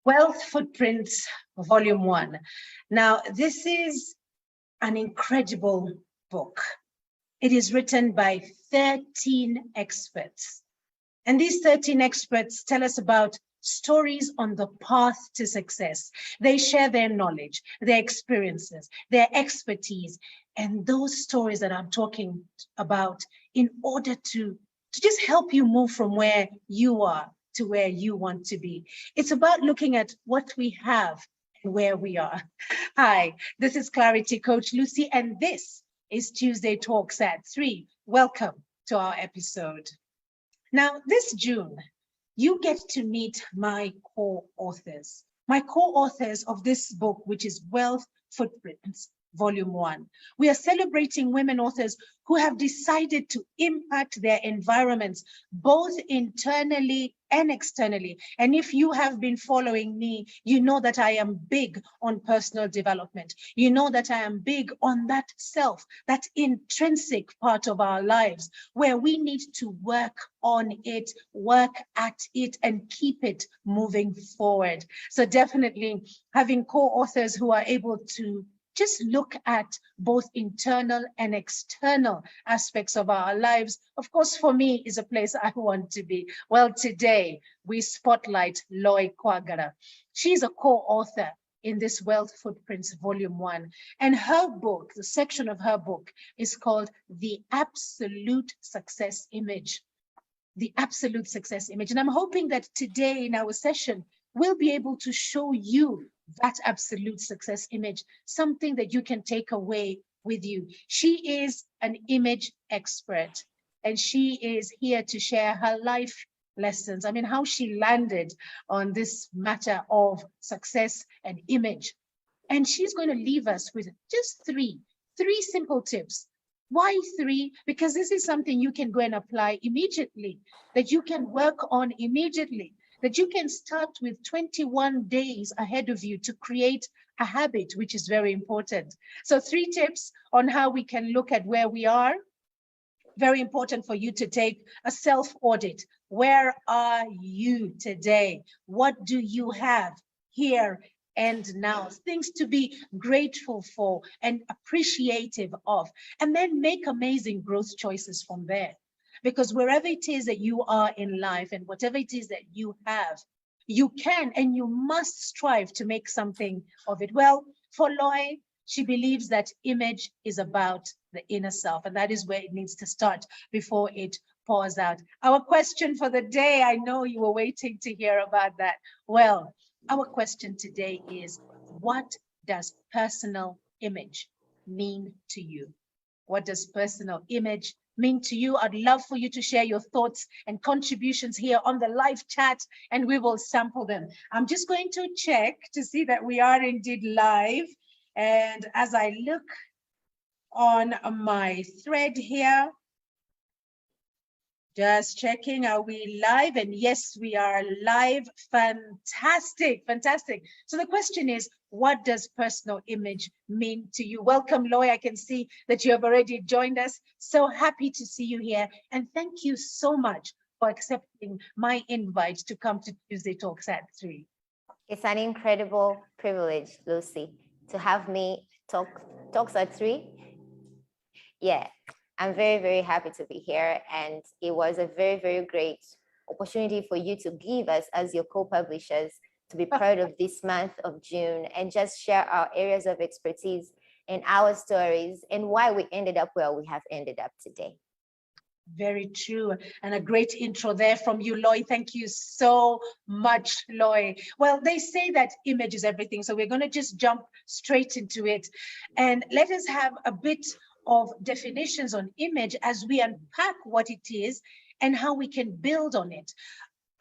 Wealth Footprints, Volume 1. Now, this is an incredible book. It is written by 13 experts. And these 13 experts tell us about stories on the path to success. They share their knowledge, their experiences, their expertise, and those stories that I'm talking about in order to just help you move from where you are to where you want to be. It's about looking at what we have and where we are. Hi, this is Clarity Coach Lucy, and this is Tuesday Talks at 3. Welcome to our episode. Now, this June, you get to meet my co-authors. My co-authors of this book, which is Wealth Footprints, Volume 1. We are celebrating women authors who have decided to impact their environments, both internally and externally. And if you have been following me, you know that I am big on personal development. You know that I am big on that self, that intrinsic part of our lives, where we need to work on it, work at it, and keep it moving forward. So definitely having co-authors who are able to just look at both internal and external aspects of our lives, of course, for me, is a place I want to be. Well, today we spotlight Loy Kwagala. She's a co-author in this Wealth Footprints Volume 1. And her book, the section of her book, is called The Absolute Success Image. The Absolute Success Image. And I'm hoping that today in our session, we'll be able to show you that absolute success image, something that you can take away with you. She is an image expert, and she is here to share her life lessons. I mean, how she landed on this matter of success and image. And she's going to leave us with just three simple tips. Why 3? Because this is something you can go and apply immediately, that you can work on immediately, that you can start with 21 days ahead of you to create a habit, which is very important. So 3 tips on how we can look at where we are. Very important for you to take a self-audit. Where are you today? What do you have here and now? Things to be grateful for and appreciative of, and then make amazing growth choices from there. Because wherever it is that you are in life and whatever it is that you have, you can and you must strive to make something of it. Well, for Loy, she believes that image is about the inner self, and that is where it needs to start before it pours out. Our question for the day, I know you were waiting to hear about that. Well, our question today is, what does personal image mean to you? What does personal image mean to you? I'd love for you to share your thoughts and contributions here on the live chat, and we will sample them. I'm just going to check to see that we are indeed live. And as I look on my thread here, just checking, are we live? And yes, we are live. Fantastic, fantastic. So the question is, what does personal image mean to you? Welcome, Loy. I can see that you have already joined us. So happy to see you here. And thank you so much for accepting my invite to come to Tuesday Talks at 3. It's an incredible privilege, Lucy, to have me talks at 3. Yeah. I'm very, very happy to be here. And it was a very, very great opportunity for you to give us as your co-publishers to be part of this month of June and just share our areas of expertise and our stories and why we ended up where we have ended up today. Very true. And a great intro there from you, Loy. Thank you so much, Loy. Well, they say that image is everything. So we're going to just jump straight into it. And let us have a bit of definitions on image as we unpack what it is and how we can build on it.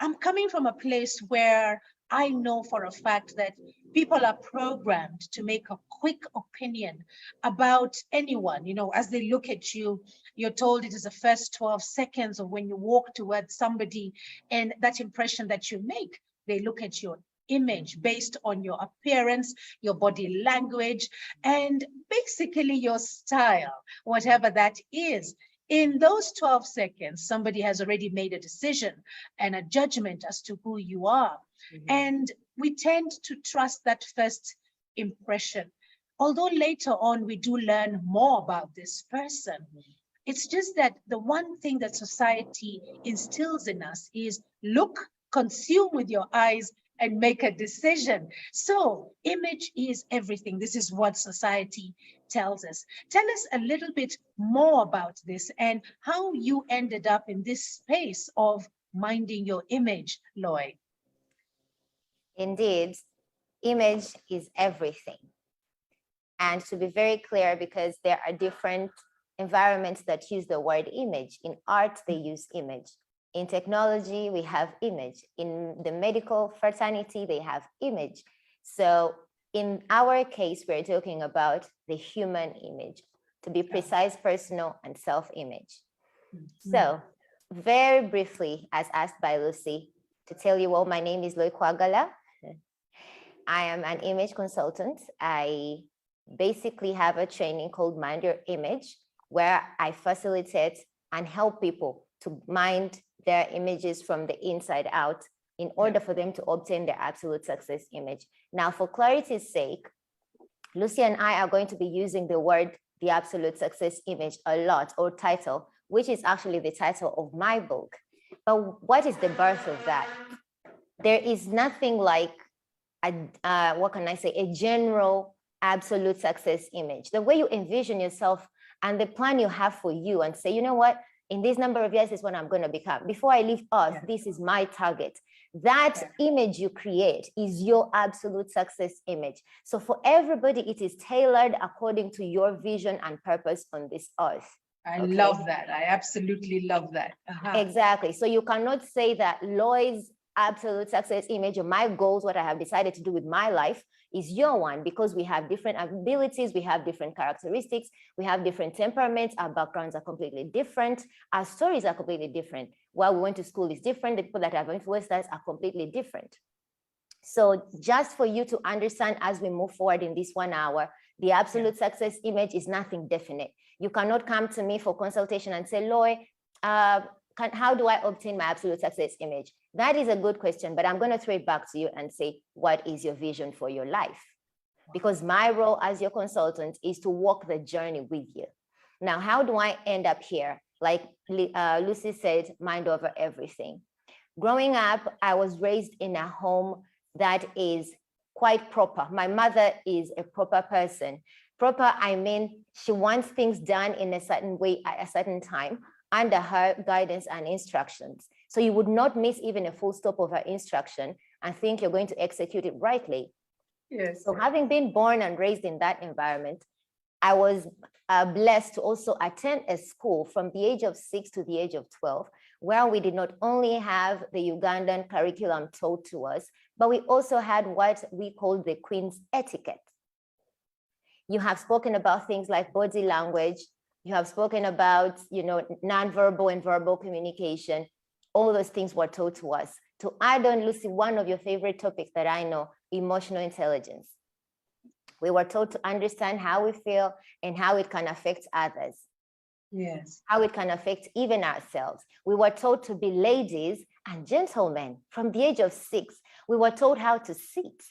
I'm coming from a place where I know for a fact that people are programmed to make a quick opinion about anyone. You know, as they look at you, you're told it is the first 12 seconds of when you walk towards somebody, and that impression that you make, they look at your image based on your appearance, your body language, and basically your style, whatever that is. In those 12 seconds, somebody has already made a decision and a judgment as to who you are. Mm-hmm. And we tend to trust that first impression. Although later on we do learn more about this person. It's just that the one thing that society instills in us is look, consume with your eyes, and make a decision. So image is everything. This is what society tells us. Tell us a little bit more about this and how you ended up in this space of minding your image, Loy. Indeed, image is everything. And to be very clear, because there are different environments that use the word image. In art, they use image. In technology, we have image. In the medical fraternity, they have image. So in our case, we're talking about the human image, to be precise, personal, and self-image. So very briefly, as asked by Lucy, to tell you all, my name is Loy Kwagala. I am an image consultant. I basically have a training called Mind Your Image, where I facilitate and help people to mind their images from the inside out in order for them to obtain their absolute success image. Now, for clarity's sake, Lucy and I are going to be using the word the absolute success image a lot, or title, which is actually the title of my book. But what is the birth of that? There is nothing like what can I say, a general absolute success image. The way you envision yourself and the plan you have for you and say, you know what, in this number of years is what I'm going to become. Before I leave Earth, this is my target. That image you create is your absolute success image. So for everybody, it is tailored according to your vision and purpose on this earth. I love that. I absolutely love that. Exactly. So you cannot say that Loy's absolute success image or my goals, what I have decided to do with my life, is your one, because we have different abilities, we have different characteristics, we have different temperaments, our backgrounds are completely different, our stories are completely different. While we went to school is different, the people that have influenced us are completely different. So just for you to understand as we move forward in this 1 hour, the absolute success image is nothing definite. You cannot come to me for consultation and say, Loy, how do I obtain my absolute success image? That is a good question, but I'm going to throw it back to you and say, what is your vision for your life? Because my role as your consultant is to walk the journey with you. Now, how do I end up here? Like Lucy said, mind over everything. Growing up, I was raised in a home that is quite proper. My mother is a proper person. Proper, I mean, she wants things done in a certain way at a certain time, under her guidance and instructions. So you would not miss even a full stop of her instruction and think you're going to execute it rightly. Yes. So having been born and raised in that environment, I was blessed to also attend a school from the age of 6 to the age of 12, where we did not only have the Ugandan curriculum taught to us, but we also had what we call the Queen's etiquette. You have spoken about things like body language. You have spoken about, nonverbal and verbal communication. All those things were taught to us. To add on, Lucy, one of your favorite topics that I know, emotional intelligence. We were taught to understand how we feel and how it can affect others. Yes. How it can affect even ourselves. We were taught to be ladies and gentlemen from the age of 6. We were taught how to sit.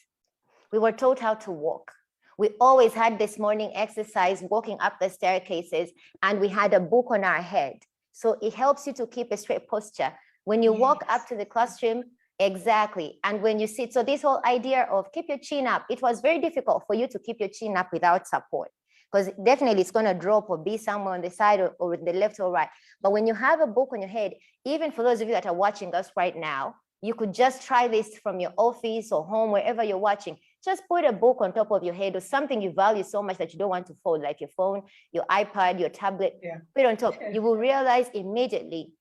We were taught how to walk. We always had this morning exercise, walking up the staircases, and we had a book on our head. So it helps you to keep a straight posture. When you walk up to the classroom, exactly. And when you sit, so this whole idea of keep your chin up, it was very difficult for you to keep your chin up without support, because definitely it's going to drop or be somewhere on the side or the left or right. But when you have a book on your head, even for those of you that are watching us right now, you could just try this from your office or home, wherever you're watching. Just put a book on top of your head or something you value so much that you don't want to fold, like your phone, your iPad, your tablet, put it on top. You will realize immediately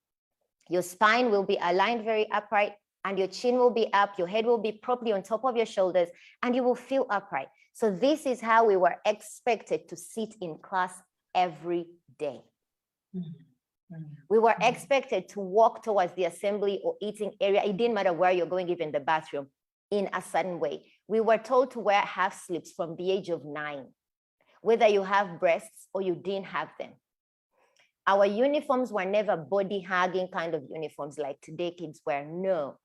your spine will be aligned very upright and your chin will be up, your head will be properly on top of your shoulders, and you will feel upright. So this is how we were expected to sit in class every day. We were expected to walk towards the assembly or eating area. It didn't matter where you're going, even the bathroom, in a certain way. We were told to wear half sleeves from the age of 9, whether you have breasts or you didn't have them. Our uniforms were never body hugging kind of uniforms like today kids wear. No.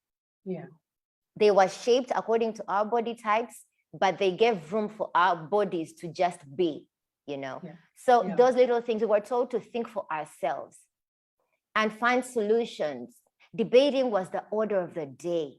They were shaped according to our body types, but they gave room for our bodies to just be, you know. Yeah. So Yeah. those little things, we were told to think for ourselves and find solutions. Debating was the order of the day.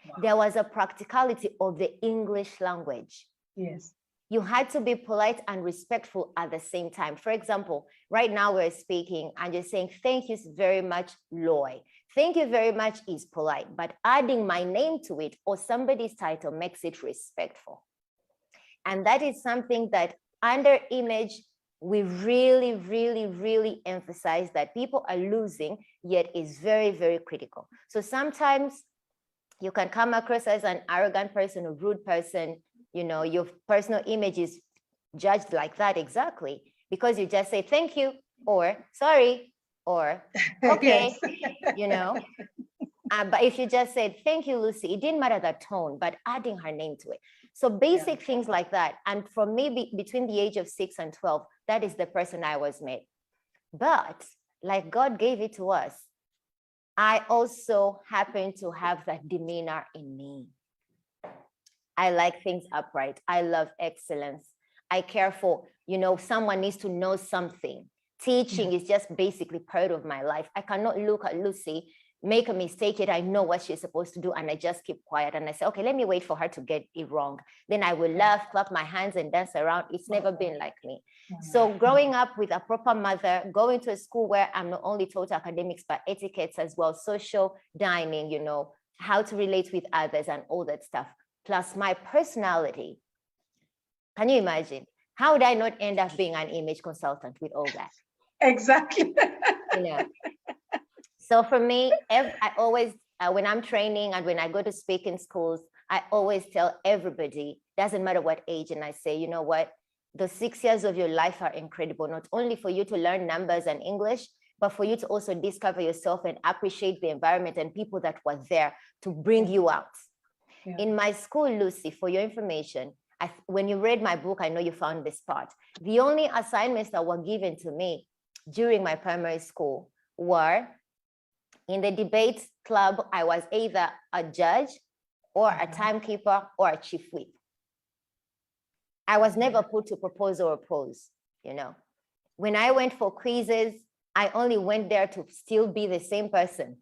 Wow. There was a practicality of the English language. Yes. You had to be polite and respectful at the same time. For example, right now we're speaking and you're saying, thank you very much, Loy. Thank you very much is polite, but adding my name to it or somebody's title makes it respectful. And that is something that under image, we really, really, really emphasize that people are losing, yet is very, very critical. So sometimes you can come across as an arrogant person, a rude person, you know, your personal image is judged like that exactly because you just say thank you or sorry or okay, you know. But if you just said thank you, Lucy, it didn't matter the tone, but adding her name to it. So basic things like that. And for me, between the age of 6 and 12, that is the person I was made. But like God gave it to us, I also happen to have that demeanor in me. I like things upright. I love excellence. I care for, you know, someone needs to know something. Teaching is just basically part of my life. I cannot look at Lucy, make a mistake, yet I know what she's supposed to do, and I just keep quiet. And I say, okay, let me wait for her to get it wrong. Then I will laugh, clap my hands, and dance around. It's never been like me. So growing up with a proper mother, going to a school where I'm not only taught academics, but etiquettes as well, social dining, you know, how to relate with others and all that stuff. Plus my personality. Can you imagine? How would I not end up being an image consultant with all that? Exactly. You know. So for me, I always, when I'm training and when I go to speak in schools, I always tell everybody, doesn't matter what age, and I say, you know what? The 6 years of your life are incredible, not only for you to learn numbers and English, but for you to also discover yourself and appreciate the environment and people that were there to bring you out. Yeah. In my school, Lucy, for your information, when you read my book, I know you found this part. The only assignments that were given to me during my primary school were in the debate club, I was either a judge or a timekeeper or a chief whip. I was never put to propose or oppose, you know. When I went for quizzes, I only went there to still be the same person.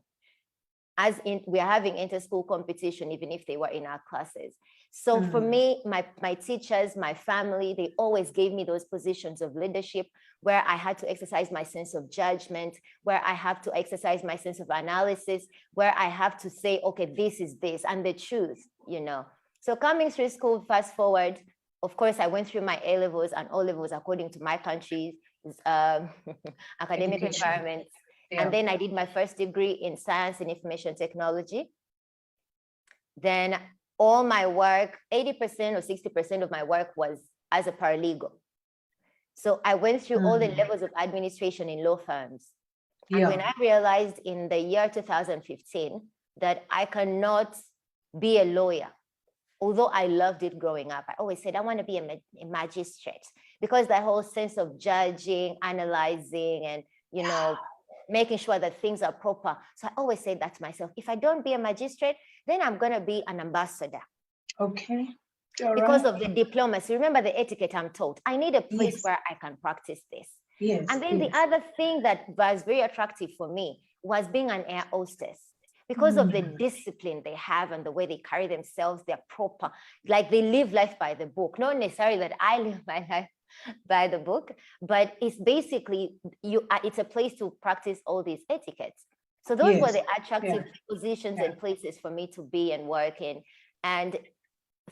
As in, we are having inter-school competition, even if they were in our classes. So for me, my teachers, my family, they always gave me those positions of leadership where I had to exercise my sense of judgment, where I have to exercise my sense of analysis, where I have to say, okay, this is this, and the truth, you know. So coming through school, fast forward, of course, I went through my A-levels and O-levels according to my country's academic environment. Yeah. And then I did my first degree in science and information technology. Then all my work, 80% or 60% of my work was as a paralegal. So I went through all the levels of administration in law firms. Yeah. And when I realized in the year 2015 that I cannot be a lawyer, although I loved it growing up, I always said I want to be a magistrate, because that whole sense of judging, analyzing, and, you know, making sure that things are proper. So I always say that to myself, if I don't be a magistrate, then I'm going to be an ambassador. Okay. Because of the diplomacy. Remember the etiquette I'm taught. I need a place where I can practice this. Yes. And then the other thing that was very attractive for me was being an air hostess. Because of the discipline they have and the way they carry themselves, they're proper. Like they live life by the book. Not necessarily that I live my life by the book, but it's basically it's a place to practice all these etiquettes. So those were the attractive positions and places for me to be and work in. And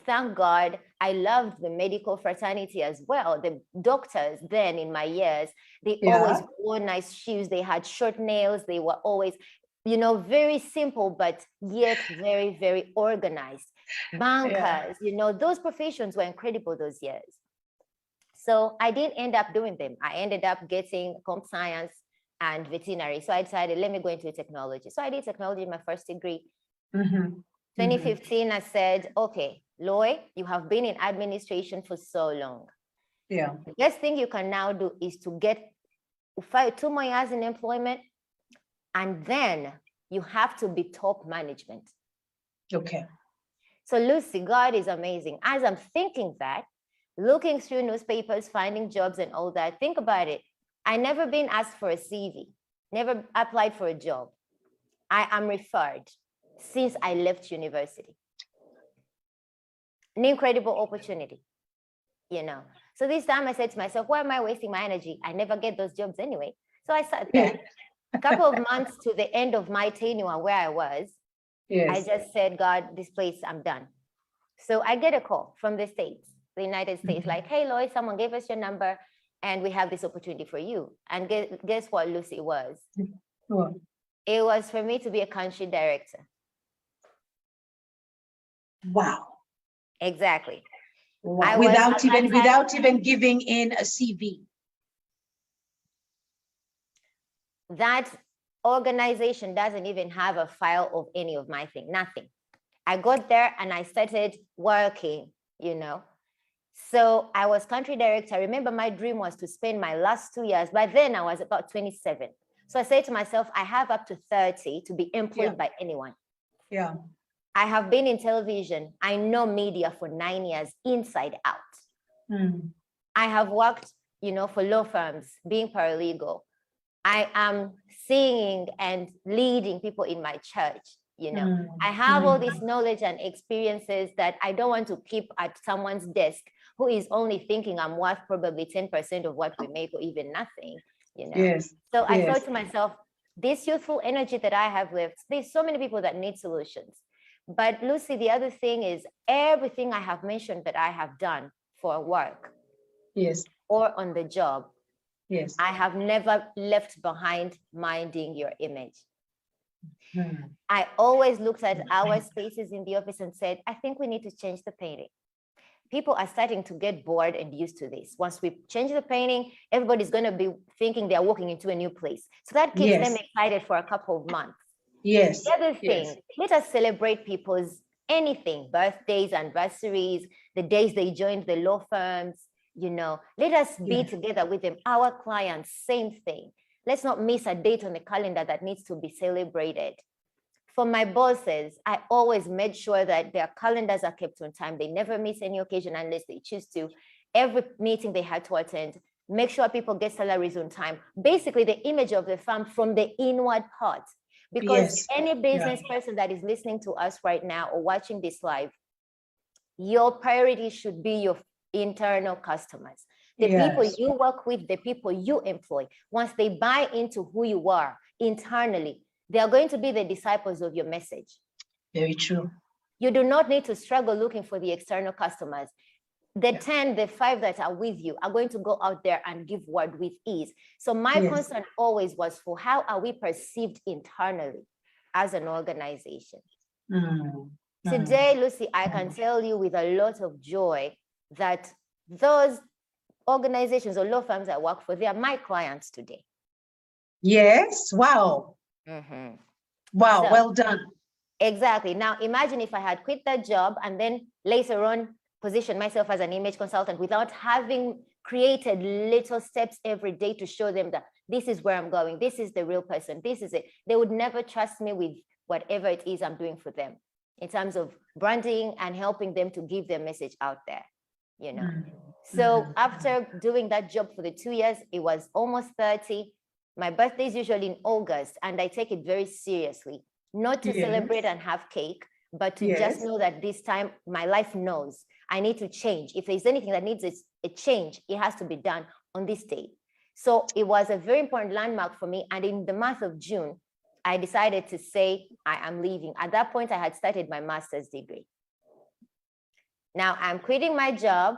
thank God, I loved the medical fraternity as well. The doctors then in my years, they always wore nice shoes. They had short nails. They were always, you know, very simple, but yet very, very organized. Bankers, you know, those professions were incredible those years. So I didn't end up doing them. I ended up getting comp science and veterinary. So I decided, let me go into technology. So I did technology in my first degree. 2015, I said, okay, Loy, you have been in administration for so long. Yeah. The best thing you can now do is to get 2 more years in employment, and then you have to be top management. Okay. So Lucy, God is amazing. As I'm thinking that, looking through newspapers, finding jobs and all that, think about it. I never been asked for a CV, never applied for a job. I am referred since I left university. An incredible opportunity, you know. So this time I said to myself, why am I wasting my energy? I never get those jobs anyway. So I sat there. A couple of months to the end of my tenure where I was, I just said, God, this place, I'm done. So I get a call from the States, the United States, like, hey, Lois, someone gave us your number and we have this opportunity for you. And guess what, Lucy, was? What? It was for me to be a country director. Wow. Exactly. Wow. Without even giving in a CV. That organization doesn't even have a file of any of my thing, nothing. I got there and I started working, you know. So I was country director. I remember my dream was to spend my last 2 years. By then I was about 27. So I said to myself, I have up to 30 to be employed by anyone. Yeah. I have been in television. I know media for 9 years, inside out. I have worked, you know, for law firms, being paralegal. I am singing and leading people in my church, you know. I have all this knowledge and experiences that I don't want to keep at someone's desk who is only thinking I'm worth probably 10% of what we make or even nothing, you know. Yes. So I thought to myself, this youthful energy that I have left, there's so many people that need solutions. But Lucy, the other thing is everything I have mentioned that I have done for work, yes, or on the job, yes, I have never left behind minding your image. I always looked at our spaces in the office and said, I think we need to change the painting. People are starting to get bored and used to this. Once we change the painting, everybody's going to be thinking they're walking into a new place. So that keeps them excited for a couple of months. Yes. The other thing, let us celebrate people's anything, birthdays, anniversaries, the days they joined the law firms, you know, let us be together with them. Our clients, same thing. Let's not miss a date on the calendar that needs to be celebrated. For my bosses, I always made sure that their calendars are kept on time. They never miss any occasion unless they choose to. Every meeting they had to attend, make sure people get salaries on time. Basically, the image of the firm from the inward part. Because any business person that is listening to us right now or watching this live, your priority should be your internal customers. The people you work with, the people you employ. Once they buy into who you are internally, they are going to be the disciples of your message. Very true. You do not need to struggle looking for the external customers. The 10, the 5 that are with you are going to go out there and give word with ease. So my concern always was for how are we perceived internally as an organization? Today, Lucy, I can tell you with a lot of joy that those organizations or law firms I work for, they are my clients today. Yes. Wow. Wow. So, well done. Exactly. Now, imagine if I had quit that job and then later on position myself as an image consultant without having created little steps every day to show them that this is where I'm going. This is the real person. This is it. They would never trust me with whatever it is I'm doing for them in terms of branding and helping them to give their message out there, you know. So after doing that job for the 2 years, it was almost 30. My birthday is usually in August and I take it very seriously, not to celebrate and have cake, but to just know that this time my life knows I need to change. If there's anything that needs a change, it has to be done on this day. So it was a very important landmark for me. And in the month of June, I decided to say, I am leaving. At that point, I had started my master's degree. Now I'm quitting my job.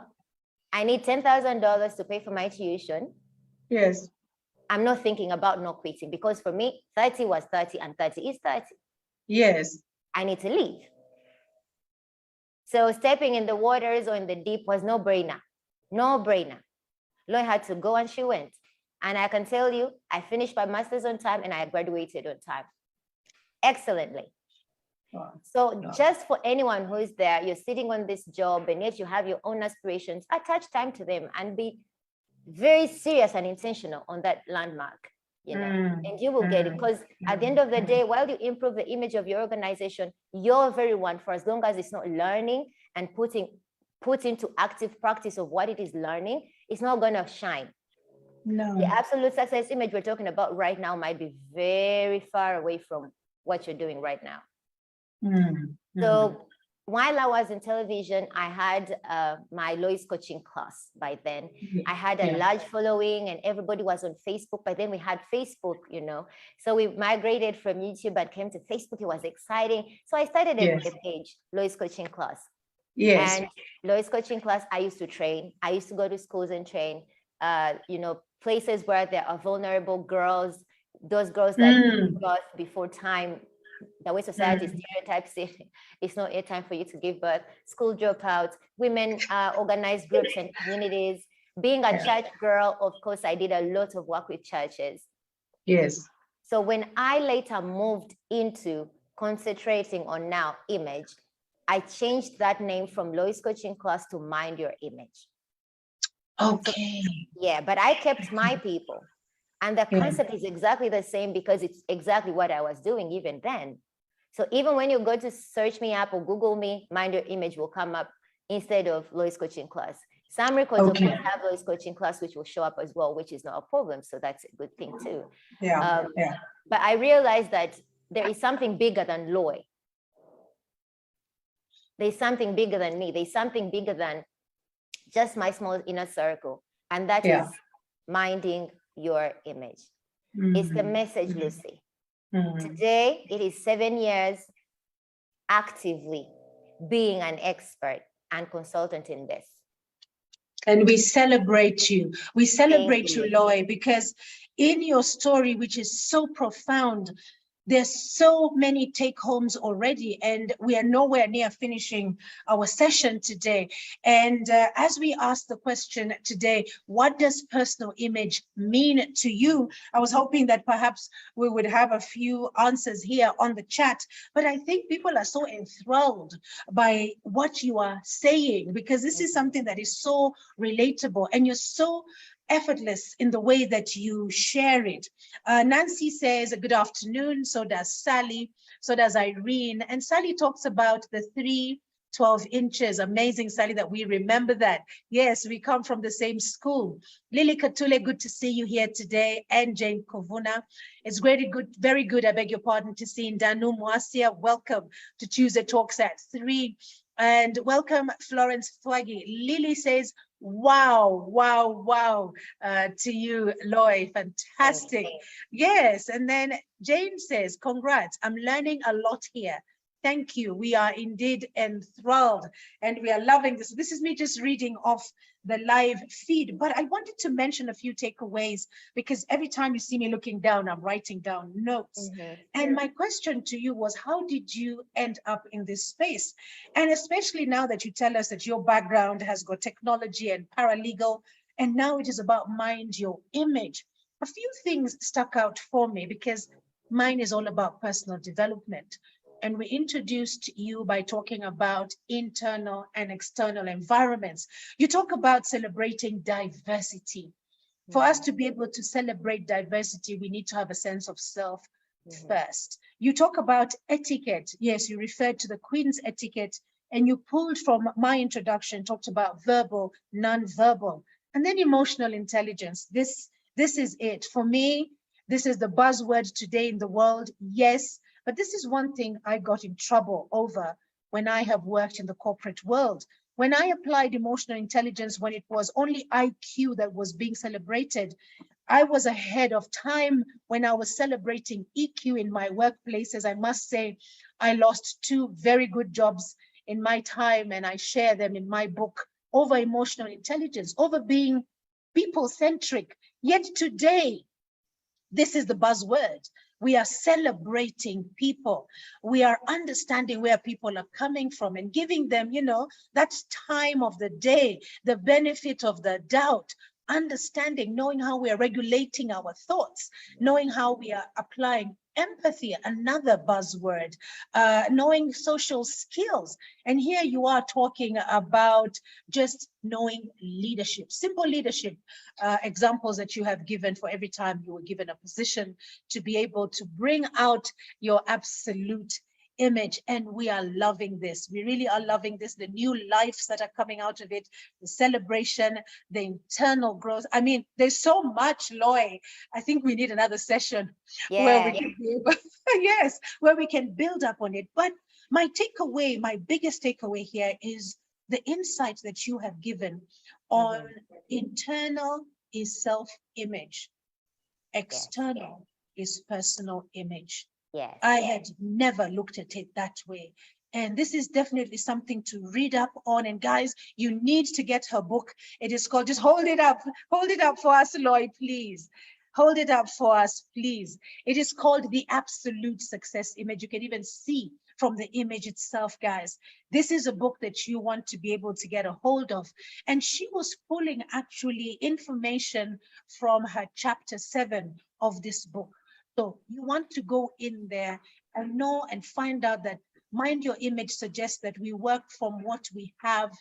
I need $10,000 to pay for my tuition. Yes. I'm not thinking about not quitting because for me, 30 was 30 and 30 is 30. Yes. I need to leave. So stepping in the waters or in the deep was no brainer. No brainer. Loy had to go and she went. And I can tell you, I finished my master's on time and I graduated on time. Excellently. Wow. So just for anyone who is there, you're sitting on this job and yet you have your own aspirations, attach time to them and be very serious and intentional on that landmark. you know, and you will get it. Because at the end of the day, while you improve the image of your organization, your very one, for as long as it's not learning and put into active practice of what it is learning, it's not going to shine. No. The absolute success image we're talking about right now might be very far away from what you're doing right now. So while I was in television, I had my Lois coaching class by then. I had a large following and everybody was on Facebook. By then we had Facebook, you know. So we migrated from YouTube and came to Facebook. It was exciting. So I started a page, Lois coaching class. Yes. And Lois coaching class, I used to train. I used to go to schools and train, you know, places where there are vulnerable girls, those girls that give birth before time. The way society stereotypes it, it's not a time for you to give birth. School dropouts, women organized groups and communities. Being a church girl, of course, I did a lot of work with churches. Yes. So when I later moved into concentrating on now image, I changed that name from Lois Coaching Class to Mind Your Image. Okay. So, yeah, but I kept my people. And the concept is exactly the same because it's exactly what I was doing even then. So even when you go to search me up or Google me, Mind Your Image will come up instead of Lois Coaching Class. Some records of course have Lois Coaching Class, which will show up as well, which is not a problem. So that's a good thing too. But I realized that there is something bigger than Loy. There's something bigger than me. There's something bigger than just my small inner circle. And that is minding your image. It's the message, Lucy. Today, it is 7 years actively being an expert and consultant in this. And we celebrate you. We celebrate you, Loy, because in your story, which is so profound, there's so many take homes already, and we are nowhere near finishing our session today. And as we ask the question today, what does personal image mean to you? I was hoping that perhaps we would have a few answers here on the chat, but I think people are so enthralled by what you are saying, because this is something that is so relatable and you're so effortless in the way that you share it. Nancy says, good afternoon. So does Sally. So does Irene. And Sally talks about the 3-12 inches. Amazing, Sally, that we remember that. Yes, we come from the same school. Lily Katule, good to see you here today. And Jane Kovuna. It's very good, I beg your pardon, to see Danu Mwasia. Welcome to Tuesday Talks at 3. And welcome, Florence Twagi. Lily says, wow, to you, Loy, fantastic. Yes, and then Jane says, congrats, I'm learning a lot here. Thank you. We are indeed enthralled and we are loving this. This is me just reading off the live feed, but I wanted to mention a few takeaways because every time you see me looking down, I'm writing down notes. And my question to you was, how did you end up in this space? And especially now that you tell us that your background has got technology and paralegal, and now it is about mind your image. A few things stuck out for me because mine is all about personal development. And we introduced you by talking about internal and external environments. You talk about celebrating diversity. For us to be able to celebrate diversity, we need to have a sense of self first. You talk about etiquette. Yes, you referred to the Queen's etiquette, and you pulled from my introduction, talked about verbal, non-verbal, and then emotional intelligence. This is it. For me, this is the buzzword today in the world. Yes, but this is one thing I got in trouble over when I have worked in the corporate world. When I applied emotional intelligence, when it was only IQ that was being celebrated, I was ahead of time. When I was celebrating EQ in my workplaces, I must say, I lost 2 very good jobs in my time, and I share them in my book, over emotional intelligence, over being people-centric. Yet today, this is the buzzword. We are celebrating people. We are understanding where people are coming from and giving them, that time of the day, the benefit of the doubt. understanding, knowing how we are regulating our thoughts, knowing how we are applying empathy, another buzzword, knowing social skills. And here you are talking about just knowing leadership, simple leadership examples that you have given for every time you were given a position to be able to bring out your absolute image. And we are loving this. We really are loving this. The new lives that are coming out of it, the celebration, the internal growth. I mean, there's so much, Loy. I think we need another session where we can be able, yes, where we can build up on it. But my takeaway, my biggest takeaway here is the insight that you have given on internal is self-image, external is personal image. Yes. I had never looked at it that way. And this is definitely something to read up on. And guys, you need to get her book. It is called, just hold it up for us, Lloyd, please. Hold it up for us, please. It is called The Absolute Success Image. You can even see from the image itself, guys. This is a book that you want to be able to get a hold of. And she was pulling actually information from her chapter 7 of this book. So you want to go in there and know and find out that Mind Your Image suggests that we work from what we have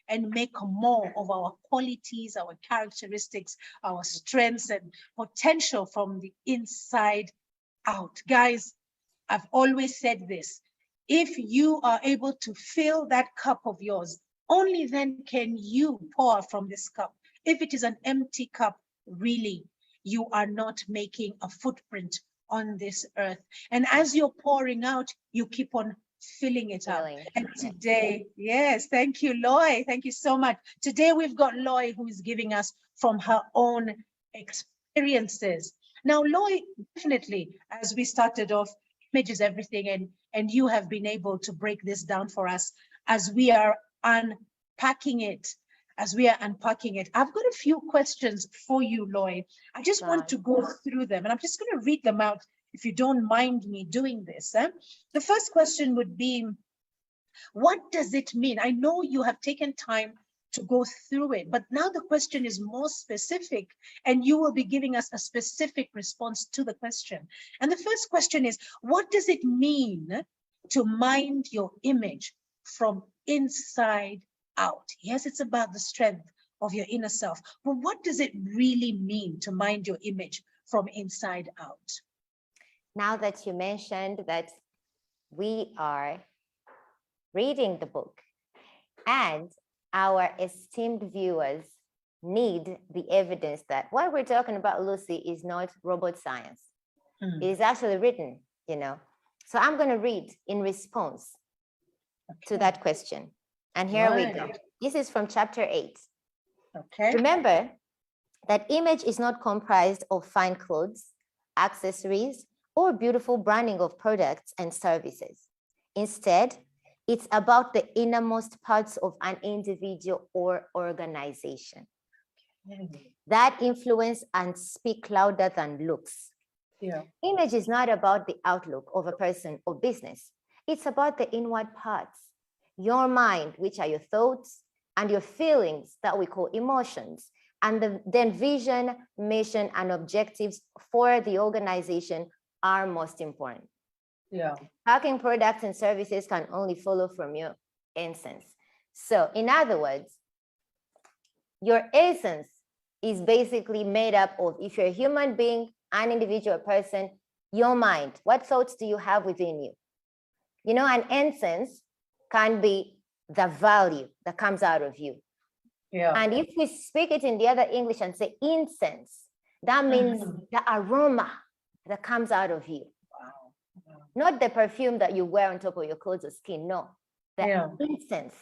and make more of our qualities, our characteristics, our strengths and potential from the inside out. Guys, I've always said this. If you are able to fill that cup of yours, only then can you pour from this cup. If it is an empty cup, really, you are not making a footprint on this earth. And as you're pouring out, you keep on filling it up. And today, yes, thank you, Loy. Thank you so much. Today we've got Loy who is giving us from her own experiences. Now, Loy, definitely, as we started off, image is everything, and you have been able to break this down for us as we are unpacking it. I've got a few questions for you, Loy. I just want to go through them, and I'm just going to read them out if you don't mind me doing this. The first question would be, what does it mean? I know you have taken time to go through it, but now the question is more specific, and you will be giving us a specific response to the question. And the first question is, what does it mean to mind your image from inside out? Yes, it's about the strength of your inner self, but what does it really mean to mind your image from inside out? Now that you mentioned that we are reading the book and our esteemed viewers need the evidence that what we're talking about, Lucy, is not robot science. It is actually written, you know. So I'm going to read in response to that question. And here we go. This is from chapter 8. Okay. Remember that image is not comprised of fine clothes, accessories, or beautiful branding of products and services. Instead, it's about the innermost parts of an individual or organization that influence and speak louder than looks. Yeah. Image is not about the outlook of a person or business. It's about the inward parts, your mind, which are your thoughts, and your feelings that we call emotions, and then vision, mission, and objectives for the organization are most important. Yeah. Packing products and services can only follow from your essence. So in other words, your essence is basically made up of, if you're a human being, an individual person, your mind. What thoughts do you have within you? You know, an essence can be the value that comes out of you. Yeah. And if we speak it in the other English and say incense, that means the aroma that comes out of you. Wow. Not the perfume that you wear on top of your clothes or skin, no, the incense.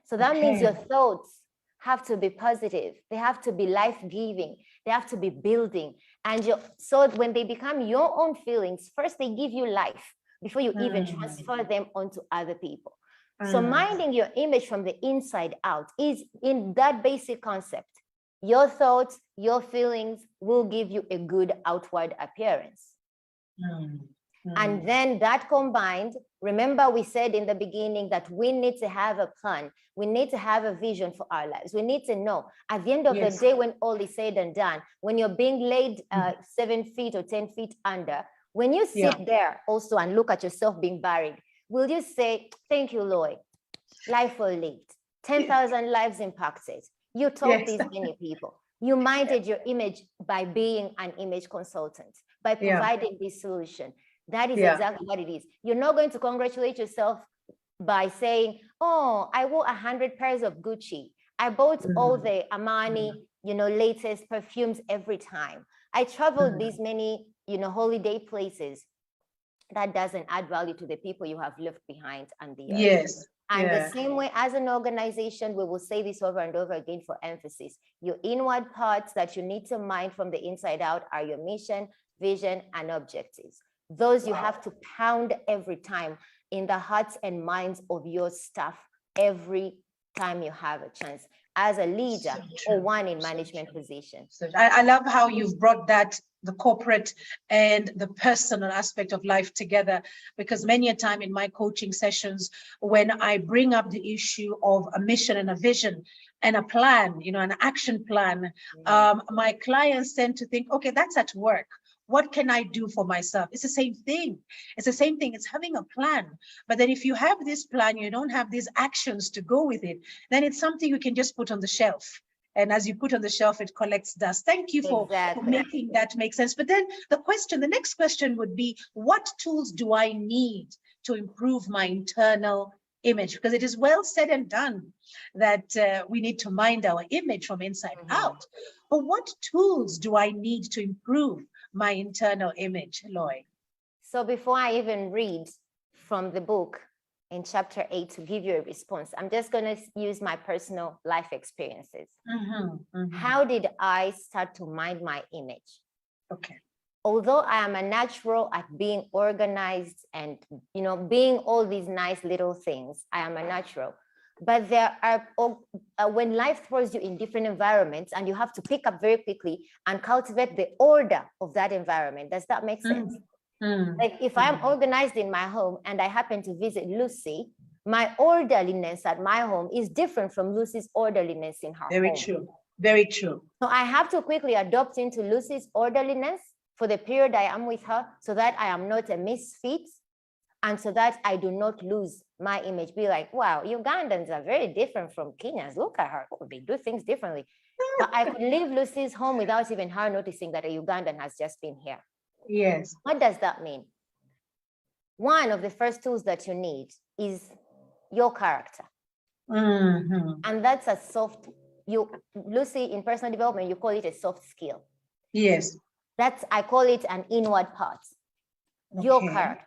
So that means your thoughts have to be positive. They have to be life-giving. They have to be building. And so when they become your own feelings, first they give you life before you even transfer them onto other people. So minding your image from the inside out is in that basic concept. Your thoughts, your feelings will give you a good outward appearance. And then that combined, remember we said in the beginning that we need to have a plan. We need to have a vision for our lives. We need to know at the end of the day, when all is said and done, when you're being laid 7 feet or 10 feet under, when you sit there also and look at yourself being buried, will you say, thank you, Lord, life well lived, 10,000 lives impacted. You taught these many people. You minded your image by being an image consultant, by providing this solution. That is exactly what it is. You're not going to congratulate yourself by saying, oh, I wore 100 pairs of Gucci. I bought all the Armani, latest perfumes every time. I traveled these many, holiday places. That doesn't add value to the people you have left behind on the earth. Yes. And the same way as an organization, we will say this over and over again for emphasis. Your inward parts that you need to mind from the inside out are your mission, vision, and objectives. Those you have to pound every time in the hearts and minds of your staff every time you have a chance as a leader or one in management position. So I love how you've brought that, the corporate and the personal aspect of life together, because many a time in my coaching sessions, when I bring up the issue of a mission and a vision and a plan, an action plan, my clients tend to think, okay, that's at work. What can I do for myself? It's the same thing. It's the same thing. It's having a plan. But then if you have this plan, you don't have these actions to go with it, then it's something you can just put on the shelf. And as you put on the shelf, it collects dust. Thank you for making that make sense. But then the next question would be, what tools do I need to improve my internal image? Because it is well said and done that we need to mind our image from inside out. But what tools do I need to improve my internal image, Loy? So before I even read from the book in chapter 8 to give you a response, I'm just going to use my personal life experiences. How did I start to mind my image? Okay. Although I am a natural at being organized and, being all these nice little things, I am a natural. But there are, when life throws you in different environments and you have to pick up very quickly and cultivate the order of that environment. Does that make sense? Like if I'm organized in my home and I happen to visit Lucy, my orderliness at my home is different from Lucy's orderliness in her home. Very true. Very true. So I have to quickly adopt into Lucy's orderliness for the period I am with her so that I am not a misfit and so that I do not lose my image. Be like, wow, Ugandans are very different from Kenyans. Look at her. Oh, they do things differently. But I could leave Lucy's home without even her noticing that a Ugandan has just been here. Yes. What does that mean? One of the first tools that you need is your character. And that's a soft, Lucy, in personal development, you call it a soft skill. Yes. I call it an inward part. Your character,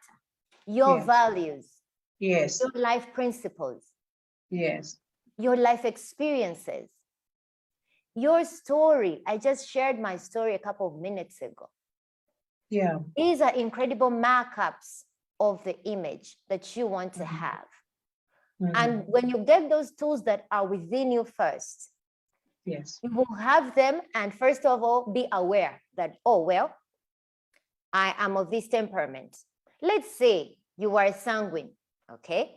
your values. Yes. Your life principles. Yes. Your life experiences. Your story. I just shared my story a couple of minutes ago. Yeah. These are incredible markups of the image that you want to have. And when you get those tools that are within you first, yes, you will have them. And first of all, be aware that, oh, well, I am of this temperament. Let's say you are sanguine, okay?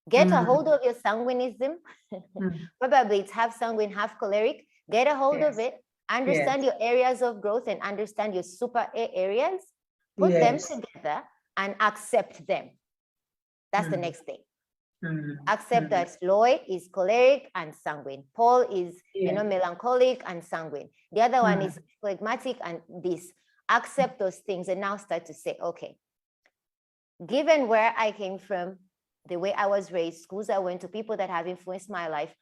Get a hold of your sanguinism. Probably it's half sanguine, half choleric. Get a hold of it. Understand your areas of growth and understand your super A areas. Put them together and accept them. That's the next thing. Accept that Loy is choleric and sanguine. Paul is, melancholic and sanguine. The other one is phlegmatic and this. Accept those things and now start to say, okay, given where I came from, the way I was raised, schools I went to, people that have influenced my life,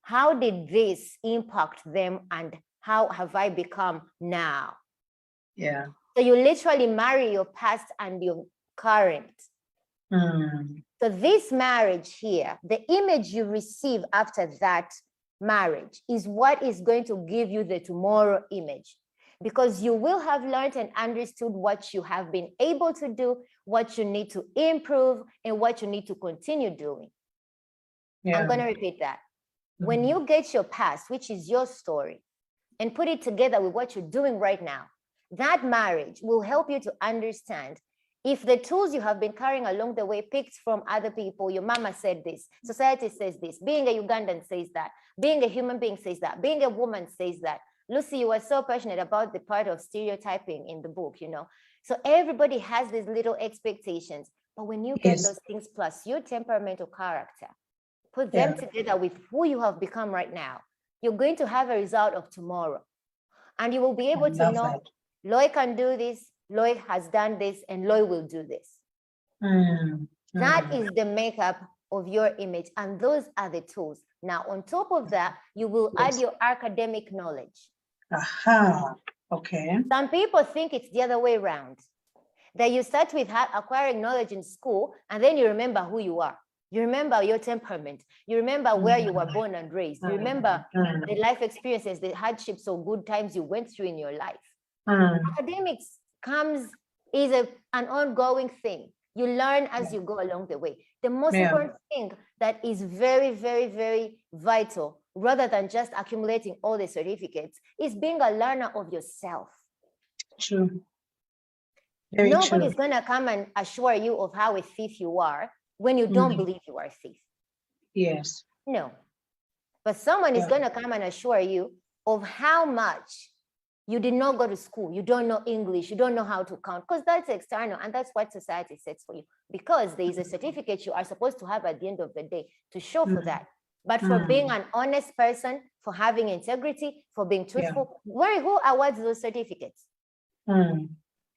how did this impact them and how have I become now? Yeah. So you literally marry your past and your current. So this marriage here, the image you receive after that marriage is what is going to give you the tomorrow image, because you will have learned and understood what you have been able to do, what you need to improve, and what you need to continue doing. I'm going to repeat that. When you get your past, which is your story, and put it together with what you're doing right now, that marriage will help you to understand If the tools you have been carrying along the way picked from other people, your mama said this, society says this, being a Ugandan says that, being a human being says that, being a woman says that. Lucy, you were so passionate about the part of stereotyping in the book, you know. So everybody has these little expectations, but when you get those things plus your temperamental character, put them together with who you have become right now, you're going to have a result of tomorrow. And you will be able to know, Loy can do this, Loy has done this, and Loy will do this. That is the makeup of your image, and those are the tools. Now, on top of that, you will add your academic knowledge. Okay. Some people think it's the other way around, that you start with acquiring knowledge in school, and then you remember who you are. You remember your temperament. You remember where you were born and raised. You remember the life experiences, the hardships or good times you went through in your life. Academics is an ongoing thing. You learn as you go along the way. The most important thing that is very, very, very vital, rather than just accumulating all the certificates, is being a learner of yourself. True. Nobody's going to come and assure you of how a thief you are when you don't believe you are a thief. Yes. No. But someone is going to come and assure you of how much you did not go to school, you don't know English, you don't know how to count, because that's external, and that's what society sets for you. Because there is a certificate you are supposed to have at the end of the day to show for that. But for being an honest person, for having integrity, for being truthful, who awards those certificates?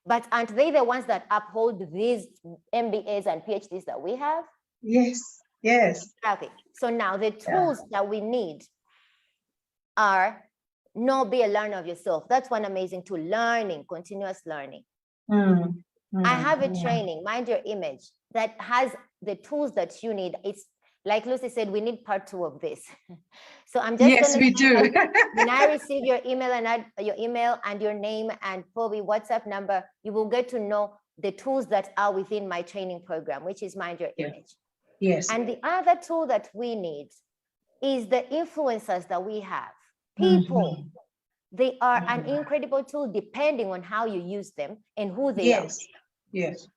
But aren't they the ones that uphold these MBAs and PhDs that we have? Yes, yes. Okay. So now the tools that we need are be a learner of yourself. That's one amazing tool, learning, continuous learning. I have a training, Mind Your Image, that has the tools that you need. It's like Lucy said, we need part 2 of this. So I'm just yes, we do. When I receive your email and your name and probably WhatsApp number, you will get to know the tools that are within my training program, which is Mind Your Image. Yes. And the other tool that we need is the influencers that we have. People, they are an incredible tool depending on how you use them and who they are. Yes.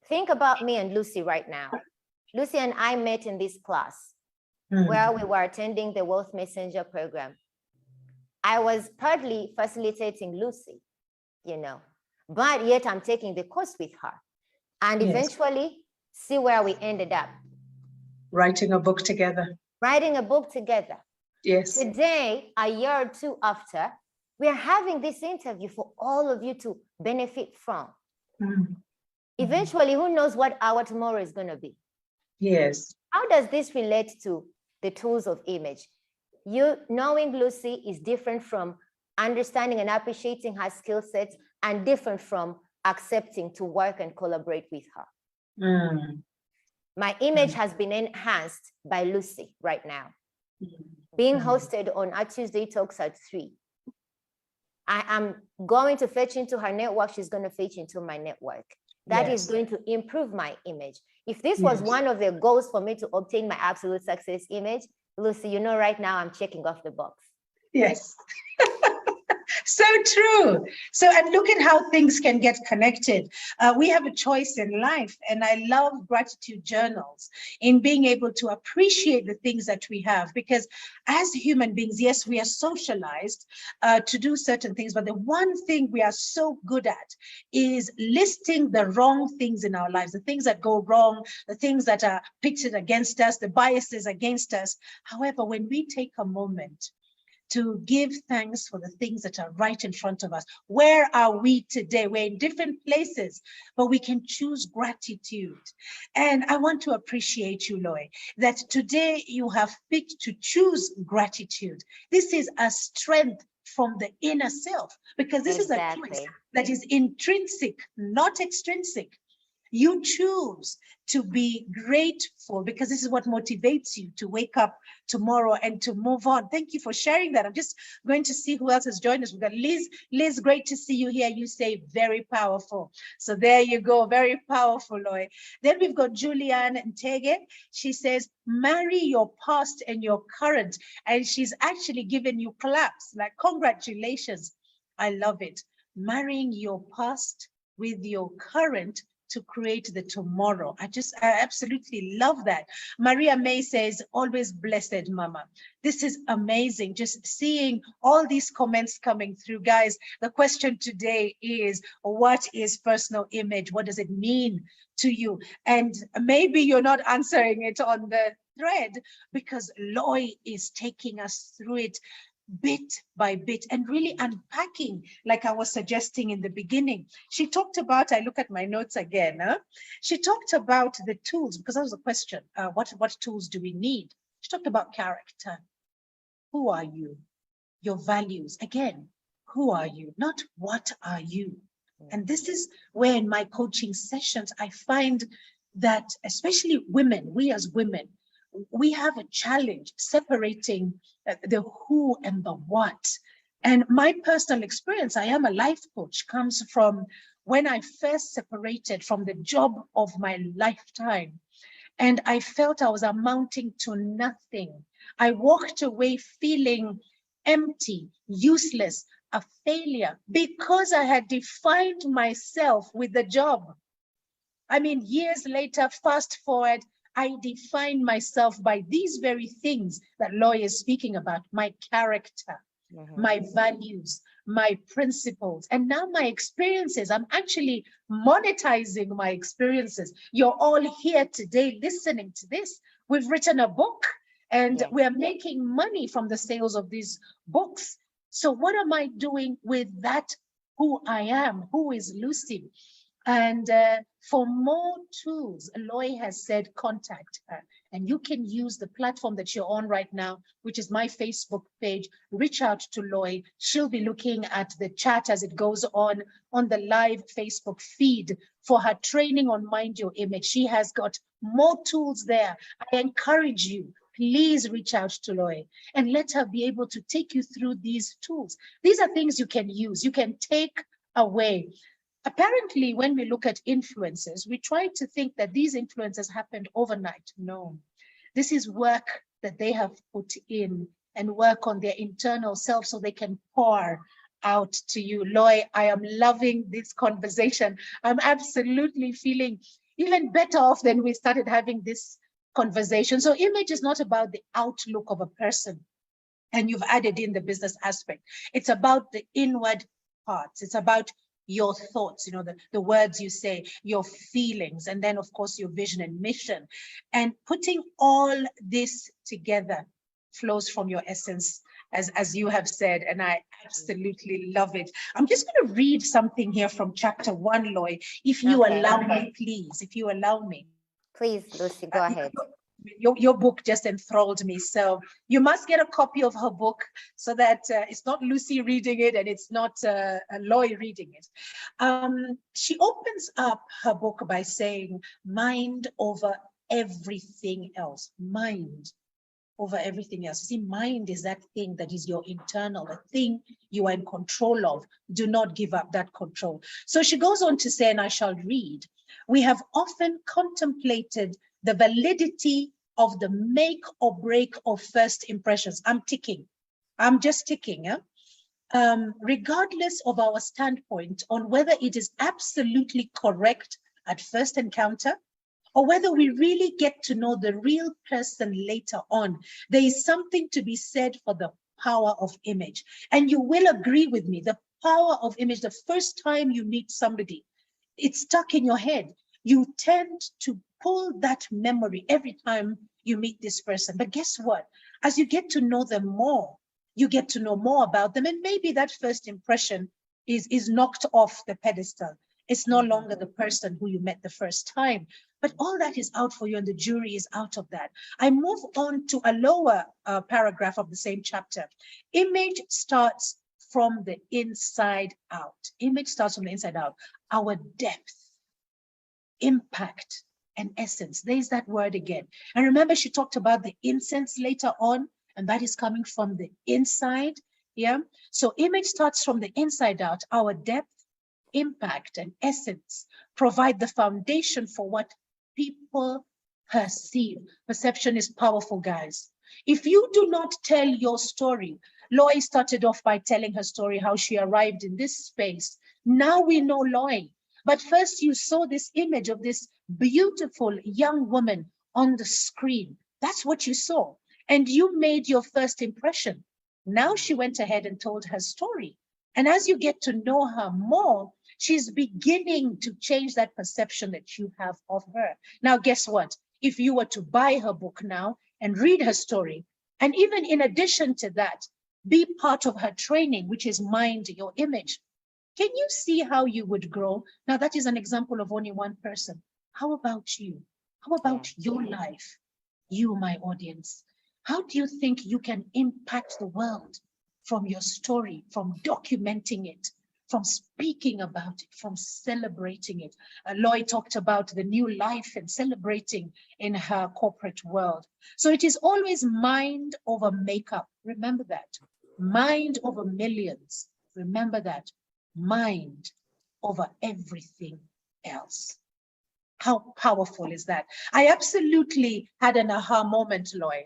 Think about me and Lucy right now. Lucy and I met in this class where we were attending the Wealth Messenger program. I was partly facilitating Lucy, you know, but yet I'm taking the course with her. And eventually, see where we ended up. Writing a book together. Writing a book together. Yes. Today, a year or 2 after, we are having this interview for all of you to benefit from. Eventually, who knows what our tomorrow is going to be? Yes. How does this relate to the tools of image? You knowing Lucy is different from understanding and appreciating her skill sets, and different from accepting to work and collaborate with her. My image has been enhanced by Lucy right now. Being hosted on our Tuesday Talks at 3. I am going to fetch into her network. She's going to fetch into my network. That is going to improve my image. If this was one of the goals for me to obtain my absolute success image, Lucy, you know, right now I'm checking off the box. Yes. So true. So, and look at how things can get connected. We have a choice in life, and I love gratitude journals in being able to appreciate the things that we have, because as human beings, yes, we are socialized to do certain things, but the one thing we are so good at is listing the wrong things in our lives, the things that go wrong, the things that are pitted against us, the biases against us. However, when we take a moment to give thanks for the things that are right in front of us. Where are we today? We're in different places, but we can choose gratitude. And I want to appreciate you, Loy, that today you have picked to choose gratitude. This is a strength from the inner self, because this is a choice that is intrinsic, not extrinsic. You choose to be grateful because this is what motivates you to wake up tomorrow and to move on. Thank you for sharing that. I'm just going to see who else has joined us. We've got Liz. Liz, great to see you here. You say very powerful. So there you go. Very powerful, Loy. Then we've got Julianne Ntege. She says, marry your past and your current. And she's actually given you claps, like congratulations. I love it. Marrying your past with your current to create the tomorrow. I absolutely love that. Maria May says, always blessed, Mama. This is amazing. Just seeing all these comments coming through. Guys, the question today is, what is personal image? What does it mean to you? And maybe you're not answering it on the thread because Loy is taking us through it bit by bit and really unpacking, like I was suggesting in the beginning. She talked about, I look at my notes again, she talked about the tools, because that was a question, what tools do we need? She talked about character. Who are you? Your values. Again, who are you? Not what are you? And this is where in my coaching sessions, I find that especially women, we as women, we have a challenge separating the who and the what. And my personal experience, I am a life coach, comes from when I first separated from the job of my lifetime. And I felt I was amounting to nothing. I walked away feeling empty, useless, a failure, because I had defined myself with the job. I mean, years later, fast forward, I define myself by these very things that Loy is speaking about, my character, my values, my principles, and now my experiences. I'm actually monetizing my experiences. You're all here today listening to this. We've written a book and we are making money from the sales of these books. So what am I doing with that? Who I am, who is Lucy? And for more tools, Loy has said contact her. And you can use the platform that you're on right now, which is my Facebook page. Reach out to Loy. She'll be looking at the chat as it goes on the live Facebook feed for her training on Mind Your Image. She has got more tools there. I encourage you, please reach out to Loy and let her be able to take you through these tools. These are things you can use, you can take away. Apparently, when we look at influences, we try to think that these influences happened overnight. No, this is work that they have put in and work on their internal self so they can pour out to you. Loy, I am loving this conversation. I'm absolutely feeling even better off than we started having this conversation. So image is not about the outlook of a person, and you've added in the business aspect. It's about the inward parts. It's about your thoughts, the words you say, your feelings, and then of course your vision and mission. And putting all this together flows from your essence, as you have said, and I absolutely love it. I'm just going to read something here from chapter 1, Loy, if you allow me, please, if you allow me. Please, Lucy, go ahead. Your book just enthralled me. So you must get a copy of her book so that it's not Lucy reading it and it's not Loy reading it. She opens up her book by saying, mind over everything else. Mind over everything else. See, mind is that thing that is your internal, the thing you are in control of. Do not give up that control. So she goes on to say, and I shall read, we have often contemplated the validity of the make or break of first impressions. I'm just ticking. Regardless of our standpoint on whether it is absolutely correct at first encounter, or whether we really get to know the real person later on, there is something to be said for the power of image. And you will agree with me, the power of image, the first time you meet somebody, it's stuck in your head. You tend to pull that memory every time you meet this person. But guess what? As you get to know them more, you get to know more about them. And maybe that first impression is knocked off the pedestal. It's no longer the person who you met the first time. But all that is out for you and the jury is out of that. I move on to a lower paragraph of the same chapter. Image starts from the inside out. Image starts from the inside out. Our depth, impact, and essence. There's that word again. And remember, she talked about the incense later on, and that is coming from the inside. Yeah. So image starts from the inside out. Our depth, impact, and essence provide the foundation for what people perceive. Perception is powerful, guys. If you do not tell your story, Loy started off by telling her story, how she arrived in this space. Now we know Loy. But first you saw this image of this beautiful young woman on the screen. That's what you saw. And you made your first impression. Now she went ahead and told her story. And as you get to know her more, she's beginning to change that perception that you have of her. Now, guess what? If you were to buy her book now and read her story, and even in addition to that, be part of her training, which is Mind Your Image, can you see how you would grow? Now, that is an example of only one person. How about you? How about your life? You, my audience. How do you think you can impact the world from your story, from documenting it, from speaking about it, from celebrating it? Loy talked about the new life and celebrating in her corporate world. So it is always mind over makeup. Remember that. Mind over millions. Remember that. Mind over everything else. How powerful is that? I absolutely had an aha moment, Loy,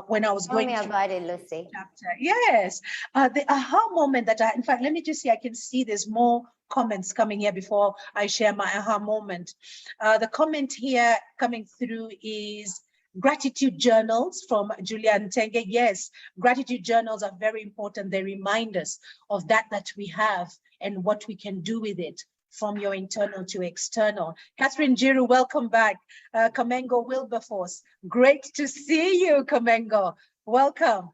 when I was going through about it, Lucy. Chapter. Yes, the aha moment that in fact, let me just see, I can see there's more comments coming here before I share my aha moment. The comment here coming through is gratitude journals from Julian Tenge. Yes, gratitude journals are very important. They remind us of that we have and what we can do with it from your internal to external. Catherine Jiru, welcome back. Kamengo Wilberforce, great to see you, Kamengo. Welcome.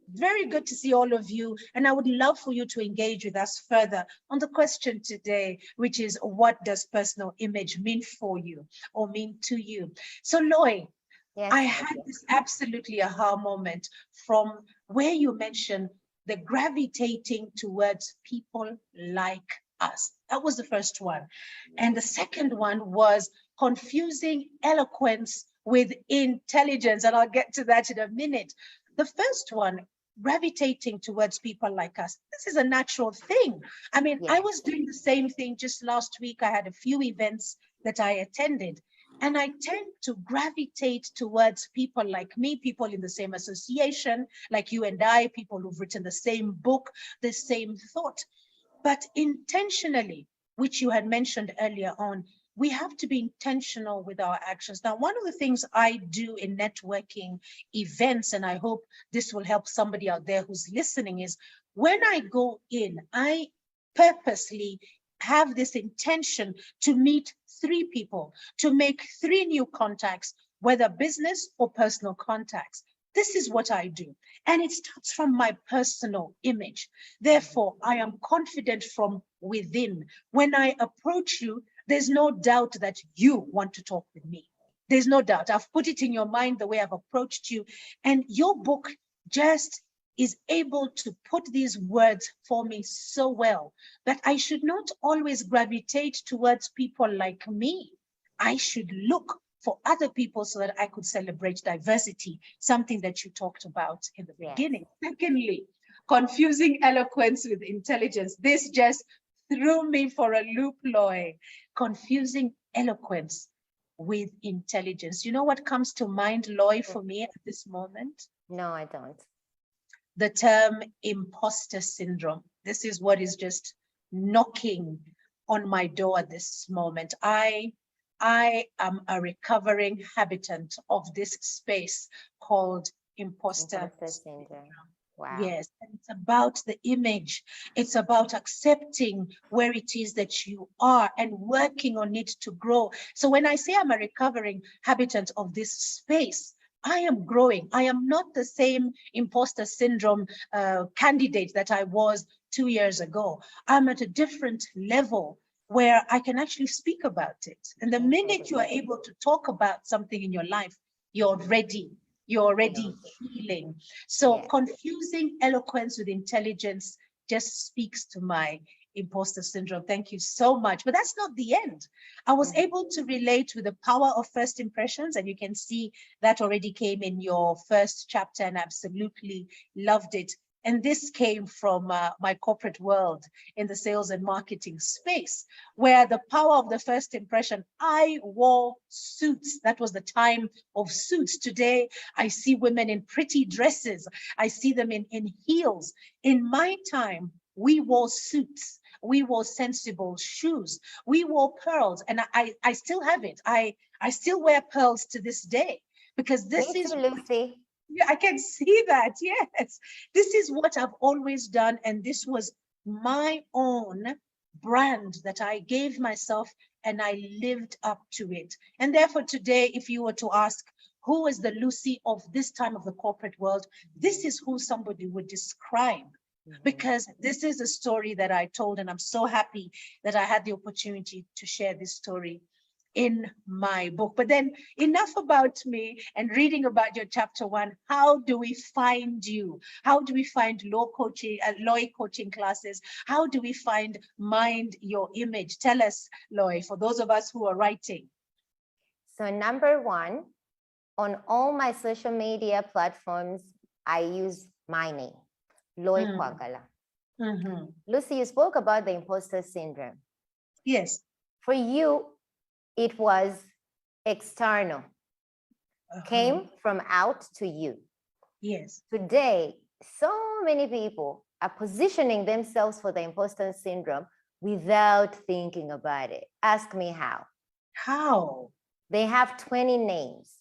Very good to see all of you. And I would love for you to engage with us further on the question today, which is, what does personal image mean for you or mean to you? So Loy, yes, I had this absolutely aha moment from where you mentioned the gravitating towards people like us. That was the first one. And the second one was confusing eloquence with intelligence. And I'll get to that in a minute. The first one, gravitating towards people like us. This is a natural thing. I mean, yes. I was doing the same thing just last week. I had a few events that I attended. And I tend to gravitate towards people like me, people in the same association, like you and I, people who've written the same book, the same thought. But intentionally, which you had mentioned earlier on, we have to be intentional with our actions. Now, one of the things I do in networking events, and I hope this will help somebody out there who's listening, is when I go in, I purposely have this intention to meet 3 people, to make 3 new contacts, whether business or personal contacts. This is what I do. And it starts from my personal image. Therefore, I am confident from within. When I approach you, there's no doubt that you want to talk with me. There's no doubt. I've put it in your mind the way I've approached you. And your book just is able to put these words for me so well that I should not always gravitate towards people like me. I should look for other people so that I could celebrate diversity, something that you talked about in the beginning. Yes. Secondly, confusing eloquence with intelligence. This just threw me for a loop, Loy. Confusing eloquence with intelligence. You know what comes to mind, Loy, for me at this moment? No, I don't. The term imposter syndrome. This is what is just knocking on my door at this moment. I am a recovering habitant of this space called imposter syndrome. Wow. Yes, and it's about the image. It's about accepting where it is that you are and working on it to grow. So when I say I'm a recovering habitant of this space, I am growing. I am not the same imposter syndrome candidate that I was 2 years ago. I'm at a different level where I can actually speak about it. And the minute you are able to talk about something in your life, you're ready. You're already healing. So confusing eloquence with intelligence just speaks to my imposter syndrome. Thank you so much. But that's not the end. I was able to relate with the power of first impressions, and you can see that already came in your first chapter, and absolutely loved it. And this came from my corporate world in the sales and marketing space, where the power of the first impression, I wore suits. That was the time of suits. Today, I see women in pretty dresses. I see them in heels. In my time, we wore suits. We wore sensible shoes. We wore pearls, and I still have it. I still wear pearls to this day because this Me is too, Lucy. yeah, I can see that. Yes. This is what I've always done. And this was my own brand that I gave myself and I lived up to it. And therefore, today, if you were to ask, who is the Lucy of this time of the corporate world? This is who somebody would describe because this is a story that I told, and I'm so happy that I had the opportunity to share this story in my book. But then enough about me and reading about your chapter 1. How do we find you? How do we find Loy coaching classes? How do we find Mind Your Image? Tell us, Loy, for those of us who are writing. So number 1, on all my social media platforms, I use my name, Loy Kwagala. Lucy, you spoke about the imposter syndrome. Yes. For you, it was external, came from out to you. Yes. Today, so many people are positioning themselves for the imposter syndrome without thinking about it. Ask me how. How? They have 20 names.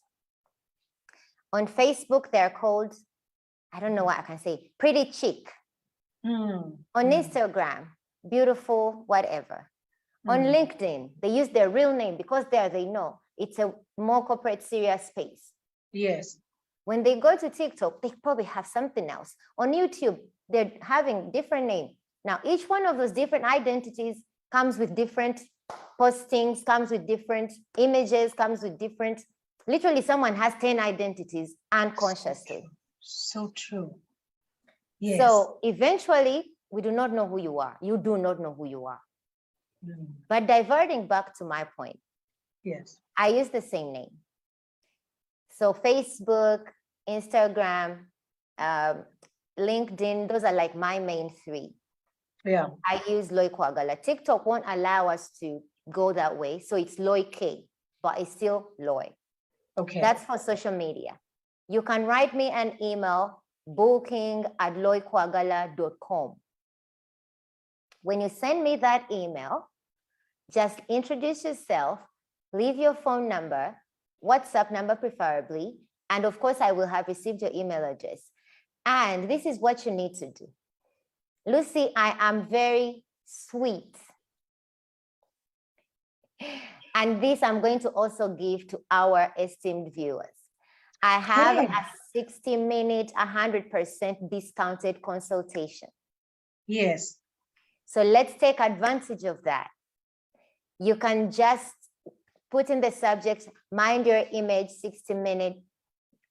On Facebook, they're called, I don't know what I can say, pretty chic. On Instagram, beautiful, whatever. On LinkedIn, they use their real name because there they know it's a more corporate, serious space. Yes. When they go to TikTok, they probably have something else. On YouTube, they're having different name. Now, each one of those different identities comes with different postings, comes with different images, comes with different, literally someone has 10 identities unconsciously. So true. Yes. So eventually, we do not know who you are. You do not know who you are. But diverting back to my point, yes, I use the same name. So Facebook, Instagram, LinkedIn, those are like my main 3. Yeah. I use Loy Kwagala. TikTok won't allow us to go that way. So it's Loy K, but it's still Loy. Okay. That's for social media. You can write me an email, booking@loykwagala.com. When you send me that email, just introduce yourself, leave your phone number, WhatsApp number preferably, and of course, I will have received your email address. And this is what you need to do. Lucy, I am very sweet. And this I'm going to also give to our esteemed viewers. I have a 60-minute, 100% discounted consultation. Yes. So let's take advantage of that. You can just put in the subject, Mind Your Image, 60-minute,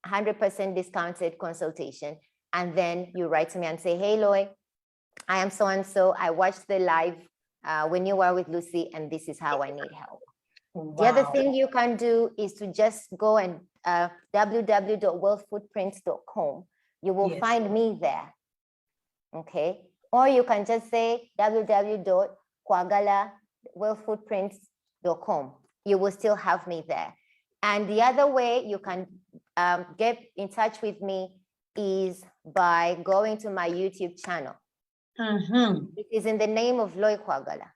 100% discounted consultation. And then you write to me and say, hey, Loy, I am so-and-so. I watched the live when you were with Lucy, and this is how I need help. Wow. The other thing you can do is to just go and www.wealthfootprints.com. You will find me there, okay? Or you can just say www.kwagala.wealthfootprints.com. You will still have me there. And the other way you can get in touch with me is by going to my YouTube channel. It is in the name of Loy Kwagala.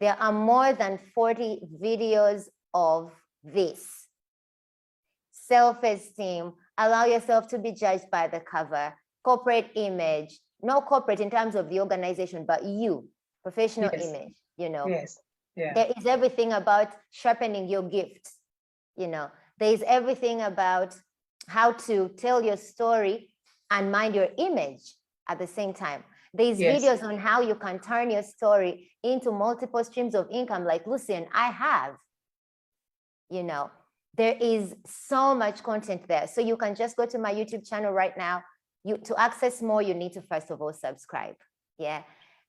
There are more than 40 videos of this. Self-esteem, allow yourself to be judged by the cover, corporate image, not corporate in terms of the organization, but you, professional image, you know. Yes. Yeah. There is everything about sharpening your gifts, you know. There is everything about how to tell your story and mind your image at the same time. There's videos on how you can turn your story into multiple streams of income like Lucy and I have. You know, there is so much content there. So you can just go to my YouTube channel right now. To access more, you need to first of all subscribe. Yeah.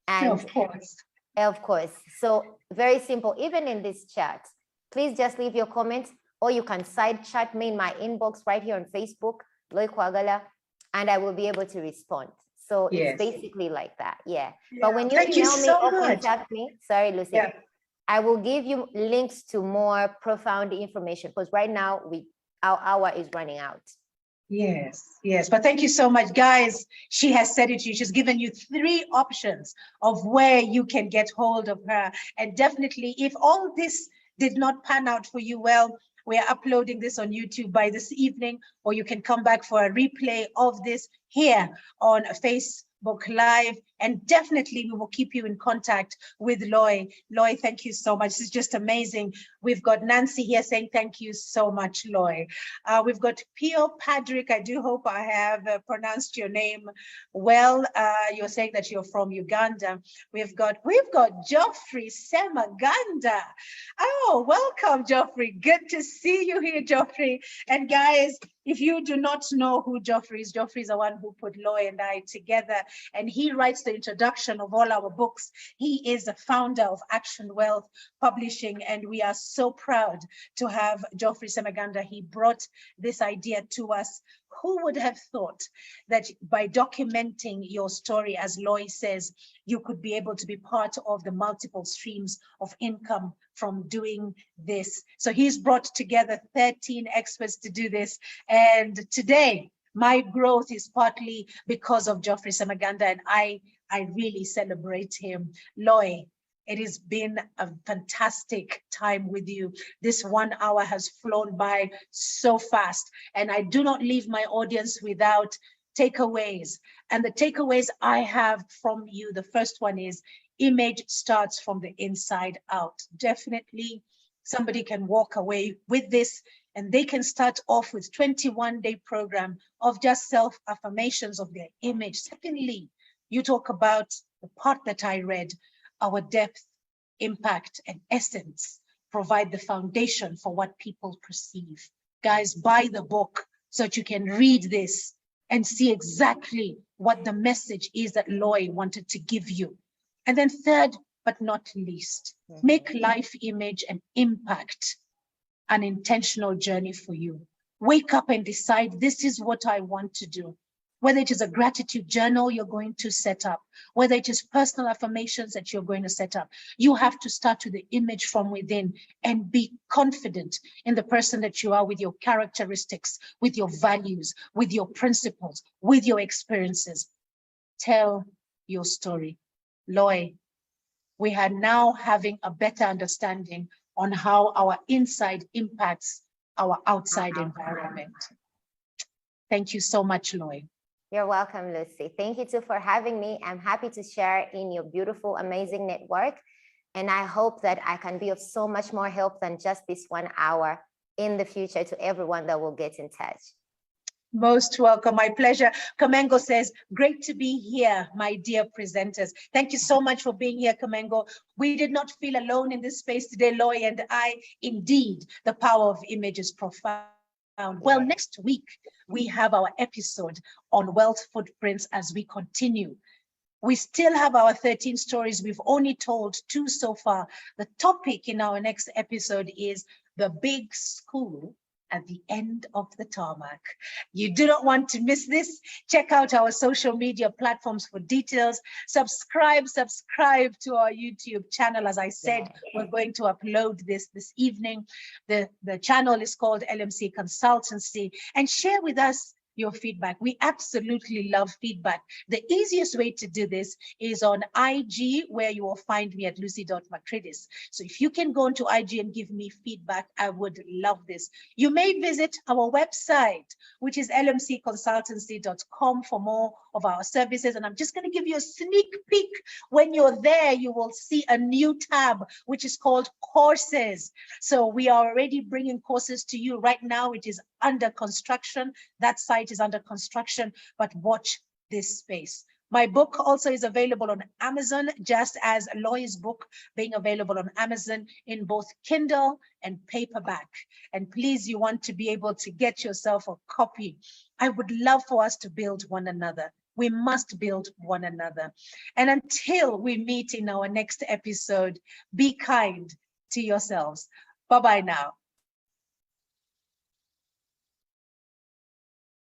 And of course. Of course. So very simple. Even in this chat, please just leave your comments, or you can side chat me in my inbox right here on Facebook, Loy Kwagala, and I will be able to respond. So it's basically like that. Yeah. But when you email me or contact me, sorry, Lucy, I will give you links to more profound information because right now our hour is running out. Yes, yes. But thank you so much, guys. She has said it to you. She's given you 3 options of where you can get hold of her. And definitely, if all this did not pan out for you, well, we're uploading this on YouTube by this evening, or you can come back for a replay of this here on Facebook Live. And definitely, we will keep you in contact with Loy. Loy, thank you so much. This is just amazing. We've got Nancy here saying thank you so much, Loy. We've got Pio Padrick. I do hope I have pronounced your name well. You're saying that you're from Uganda. We've got Geoffrey Semaganda. Oh, welcome, Geoffrey. Good to see you here, Geoffrey. And guys, if you do not know who Geoffrey is the one who put Loy and I together, and he writes the introduction of all our books. He is the founder of Action Wealth Publishing, and we are so proud to have Geoffrey Semaganda. He brought this idea to us. Who would have thought that by documenting your story, as Loy says, you could be able to be part of the multiple streams of income from doing this? So he's brought together 13 experts to do this. And today, my growth is partly because of Geoffrey Semaganda, and I really celebrate him. Loy, it has been a fantastic time with you. This 1 hour has flown by so fast, and I do not leave my audience without takeaways. And the takeaways I have from you, the first one is image starts from the inside out. Definitely somebody can walk away with this, and they can start off with 21-day program of just self-affirmations of their image. Secondly, you talk about the part that I read, our depth, impact, and essence provide the foundation for what people perceive. Guys, buy the book so that you can read this and see exactly what the message is that Loy wanted to give you. And then third, but not least, make life, image, and impact an intentional journey for you. Wake up and decide, this is what I want to do. Whether it is a gratitude journal you're going to set up, whether it is personal affirmations that you're going to set up, you have to start with the image from within and be confident in the person that you are, with your characteristics, with your values, with your principles, with your experiences. Tell your story. Loy, we are now having a better understanding on how our inside impacts our outside environment. Thank you so much, Loy. You're welcome, Lucy. Thank you too for having me. I'm happy to share in your beautiful, amazing network. And I hope that I can be of so much more help than just this 1 hour in the future to everyone that will get in touch. Most welcome, my pleasure. Kamengo says, great to be here, my dear presenters. Thank you so much for being here, Kamengo. We did not feel alone in this space today, Loy and I. Indeed, the power of image is profound. Well, next week, we have our episode on wealth footprints as we continue. We still have our 13 stories. We've only told 2 so far. The topic in our next episode is the big school at the end of the tarmac. You do not want to miss this. Check out our social media platforms for details. Subscribe to our YouTube channel. As I said, we're going to upload this evening. The channel is called LMC Consultancy, and share with us your feedback. We absolutely love feedback. The easiest way to do this is on IG, where you will find me at lucy.macridis. So if you can go into IG and give me feedback, I would love this. You may visit our website, which is lmcconsultancy.com, for more of our services. And I'm just going to give you a sneak peek. When you're there, you will see a new tab, which is called courses. So we are already bringing courses to you right now. It is under construction. That site is under construction, but watch this space. My book also is available on Amazon, just as Loy's book being available on Amazon in both Kindle and paperback. And please, you want to be able to get yourself a copy. I would love for us to build one another. We must build one another. And until we meet in our next episode, be kind to yourselves. Bye-bye now.